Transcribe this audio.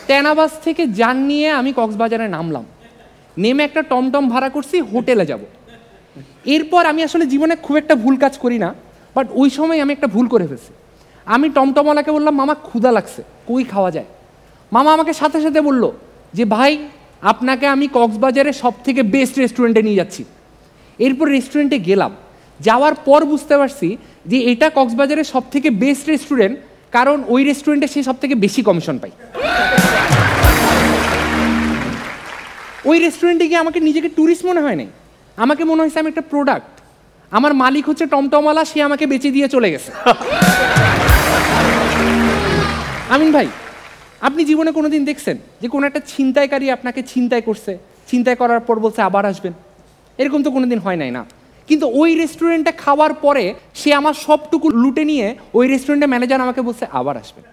টেনাবাস থেকে যান নিয়ে আমি কক্সবাজারে নামলাম, নেমে একটা টমটম ভাড়া করছি, হোটেলে যাব। এরপর আমি আসলে জীবনে খুব একটা ভুল কাজ করি না, বাট ওই সময় আমি একটা ভুল করে ফেলছি। আমি টমটমওয়ালাকে বললাম, মামা ক্ষুধা লাগছে, কই খাওয়া যায়? মামা আমাকে সাথে সাথে বলল যে ভাই, আপনাকে আমি কক্সবাজারের সব থেকে বেস্ট রেস্টুরেন্টে নিয়ে যাচ্ছি। এরপর রেস্টুরেন্টে গেলাম, যাওয়ার পর বুঝতে পারছি যে এটা কক্সবাজারের সব থেকে বেস্ট রেস্টুরেন্ট, কারণ ওই রেস্টুরেন্টে সে সব থেকে বেশি কমিশন পায়। ওই রেস্টুরেন্টে গিয়ে আমাকে নিজেকে ট্যুরিস্ট মনে হয় নাই, আমাকে মনে হয়েছে আমি একটা প্রোডাক্ট। আমার মালিক হচ্ছে টমটমওয়ালা, সে আমাকে বেচে দিয়ে চলে গেছে। আমিন ভাই, আপনি জীবনে কোনোদিন দেখছেন যে কোনো একটা ছিনতাইকারী আপনাকে ছিনতাই করছে, ছিনতাই করার পর বলছে আবার আসবেন? এরকম তো কোনোদিন হয় নাই না। কিন্তু ওই রেস্টুরেন্টে খাওয়ার পরে সে আমার সবটুকু লুটে নিয়ে ওই রেস্টুরেন্টের ম্যানেজার আমাকে বলছে আবার আসবেন।